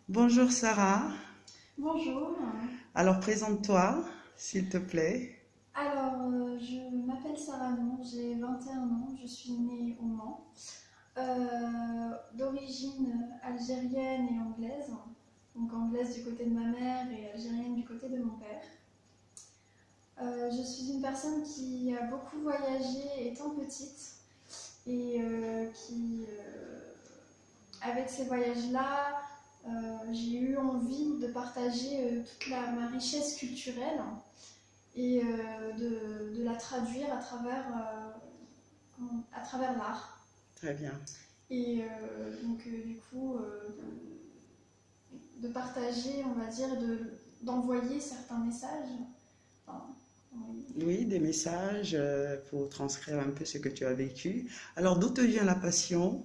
Bonjour Sarah. Bonjour. Alors présente-toi, s'il te plaît. Je m'appelle Sarah Nour, j'ai 21 ans, je suis née au Mans, d'origine algérienne et anglaise, donc anglaise du côté de ma mère et algérienne du côté de mon père. Je suis une personne qui a beaucoup voyagé étant petite et avec ces voyages-là, j'ai eu envie de partager ma richesse culturelle et de la traduire à travers l'art. Très bien. Du coup, de partager, on va dire, d'envoyer certains messages. Enfin, oui. Oui, des messages pour transcrire un peu ce que tu as vécu. Alors d'où te vient la passion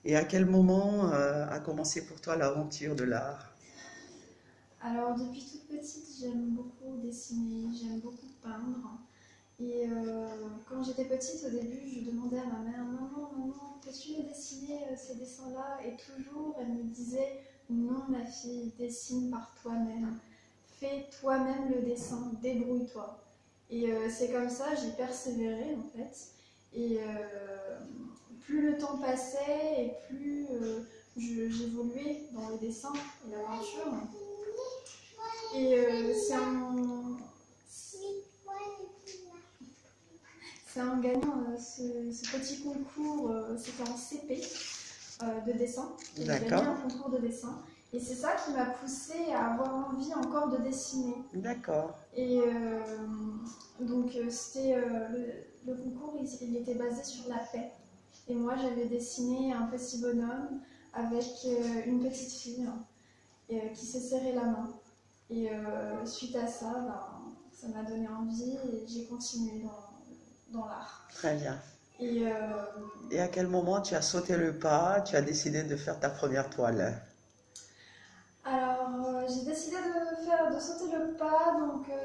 et à quel moment a commencé pour toi l'aventure de l'art? Alors, depuis toute petite, j'aime beaucoup dessiner, j'aime beaucoup peindre. Quand j'étais petite, au début, je demandais à ma mère, maman, peux-tu me dessiner ces dessins-là? Et toujours, elle me disait, non, ma fille, dessine par toi-même. Fais toi-même le dessin, débrouille-toi. C'est comme ça, j'ai persévéré en fait. Et plus le temps passait et plus j'évoluais dans le dessin et la peinture. Et c'est en gagnant ce petit concours, c'était en CP de dessin. J'ai gagné D'accord, un concours de dessin. Et c'est ça qui m'a poussée à avoir envie encore de dessiner. d'accord, C'était le concours, il était basé sur la paix. Et moi, j'avais dessiné un petit bonhomme avec une petite fille qui s'est serré la main. Suite à ça, ça m'a donné envie et j'ai continué dans l'art. très bien. Et euh, Et à quel moment tu as sauté le pas, tu as décidé de faire ta première toile? j'ai décidé de sauter le pas,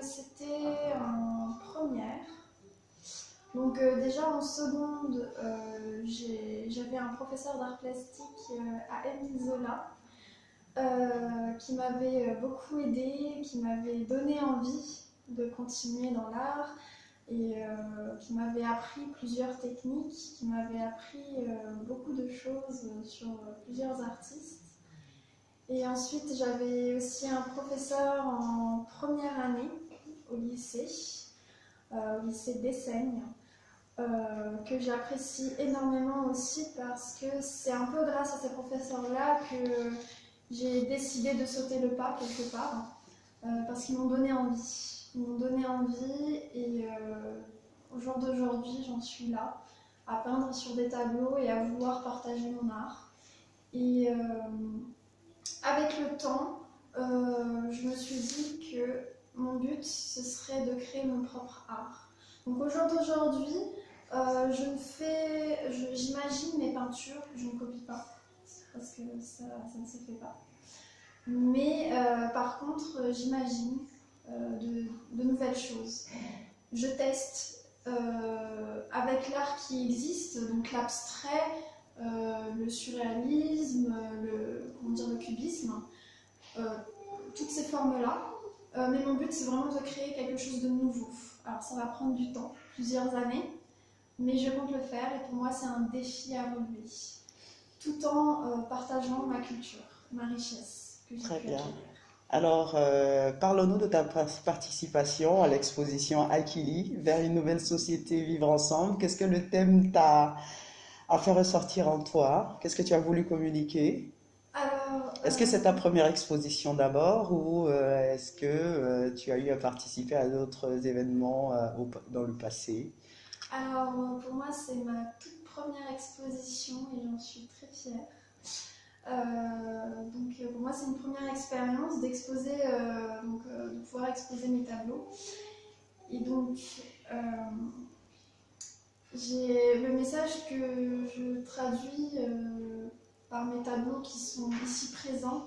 c'était en première. Déjà en seconde, j'avais un professeur d'art plastique à Émile Zola qui m'avait beaucoup aidée, qui m'avait donné envie de continuer dans l'art qui m'avait appris plusieurs techniques, qui m'avait appris beaucoup de choses sur plusieurs artistes. Et ensuite, j'avais aussi un professeur en première année au lycée d'Essaigne, que j'apprécie énormément aussi parce que c'est un peu grâce à ces professeurs-là que j'ai décidé de sauter le pas quelque part, parce qu'ils m'ont donné envie. Ils m'ont donné envie au jour d'aujourd'hui, j'en suis là, à peindre sur des tableaux et à vouloir partager mon art. Et avec le temps, je me suis dit que mon but, ce serait de créer mon propre art. Donc au jour d'aujourd'hui, j'imagine mes peintures, je ne copie pas, parce que ça ne se fait pas. Mais par contre, j'imagine de nouvelles choses. Je teste avec l'art qui existe, donc l'abstrait, le surréalisme, le cubisme, euh, toutes ces formes-là. Mais mon but, c'est vraiment de créer quelque chose de nouveau. Alors ça va prendre du temps, plusieurs années, mais je compte le faire et pour moi, c'est un défi à relever, tout en partageant ma culture, ma richesse que j'ai Très pu bien. acquérir. Alors, parlons-nous de ta participation à l'exposition Akili vers une nouvelle société vivre ensemble. Qu'est-ce que le thème a fait ressortir en toi? Qu'est-ce que tu as voulu communiquer? Alors, Est-ce que c'est ta première exposition d'abord ou est-ce que tu as eu à participer à d'autres événements dans le passé? pour moi, c'est ma toute première exposition et j'en suis très fière. Pour moi, c'est une première expérience d'exposer, de pouvoir exposer mes tableaux. Et donc, euh, j'ai le message que je traduis par mes tableaux qui sont ici présents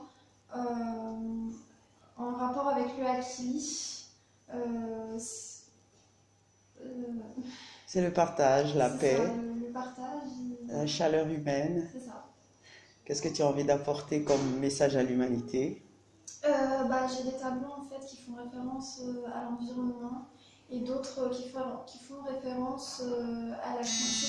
en rapport avec le Hakili. Euh, euh, C'est le partage, la c'est ça, paix, le partage. la chaleur humaine. C'est ça. Qu'est-ce que tu as envie d'apporter comme message à l'humanité? J'ai des tableaux en fait qui font référence à l'environnement et d'autres qui font référence à la culture.